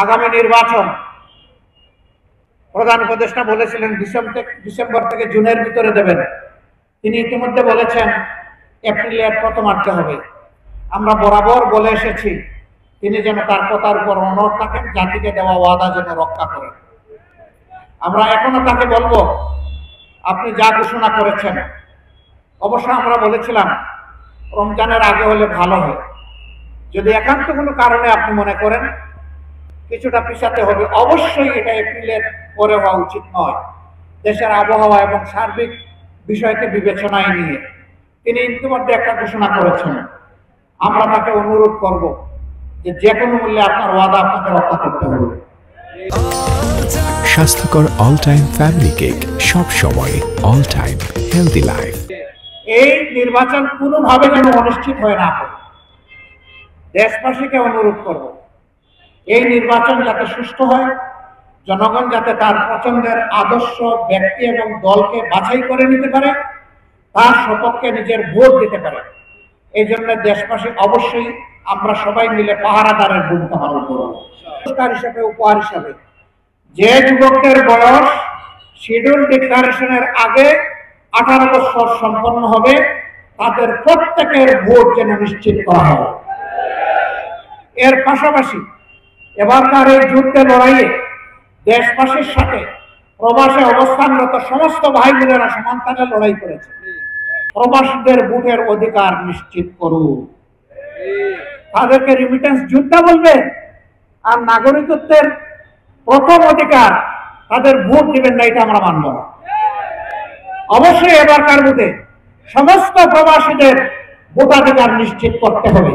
আগামী নির্বাচন প্রধান উপদেষ্টা বলেছিলেন ডিসেম্বর থেকে জুনের ভিতরে দেবেন। তিনি ইতিমধ্যে বলেছেন এপ্রিলের প্রথমার্ধে হবে। আমরা বরাবর বলে এসেছি তিনি যেন তার কথার উপর অনড় থাকেন, জাতিকে দেওয়া ওয়াদা যেন রক্ষা করেন। আমরা এখনো তাকে বলবো আপনি যা ঘোষণা করেছেন, অবশ্য আমরা বলেছিলাম রমজানের আগে হলে ভালো হয়। যদি একান্ত কোনো কারণে আপনি মনে করেন কিছুটা পিছাতে হবে, অবশ্যই এটা এপ্রিলের পরে হওয়া উচিত নয়, দেশের আবহাওয়া এবং সার্বিক বিষয়কে বিবেচনায় নিয়ে। তিনি ইতিমধ্যে একটা ঘোষণা করেছেন। আমরা তাকে অনুরোধ করব যে কোনো মূল্যে আপনার ওয়াদা আপনাকে রক্ষা করতে হবে। স্বাস্থ্যকর অল টাইম ফ্যামিলি কেক, সব সময় অল টাইম হেলদি লাইফ। এই নির্বাচন কোনোভাবে যেন অনিশ্চিত হয়ে না পড়ে। দেশবাসীকে অনুরোধ করব এই নির্বাচন যাতে সুষ্ঠু হয়, জনগণ যাতে তার পছন্দের আদর্শ ব্যক্তি এবং দলকে বাছাই করে নিতে পারে, তার সপক্ষে নিজের ভোট দিতে পারে। এই জন্য দেশবাসী অবশ্যই আমরা সবাই মিলে পাহারাদারের ভূমিকা পালন করব। পুরস্কার হিসাবে, উপহার হিসাবে যে যুবকদের বয়স শিডিউল ডিক্লারেশনের আগে 18 বছর সম্পন্ন হবে, তাদের প্রত্যেকের ভোট যেন নিশ্চিত করা হবে। এর পাশাপাশি এবারকার এই যুদ্ধে লড়াইয়ে দেশবাসীর সাথে প্রবাসে অবস্থানরত সমস্ত ভাই বোনেরা সমানতালে লড়াই করেছে। প্রবাসীদের ভোটের অধিকার নিশ্চিত করুন। তাদেরকে রিমিটেন্স যোদ্ধা বলবেন আর নাগরিকত্বের প্রথম অধিকার তাদের ভোট দিবেন না, এটা আমরা মানব না। অবশ্যই এবারকার ভোটে সমস্ত প্রবাসীদের ভোটাধিকার নিশ্চিত করতে হবে।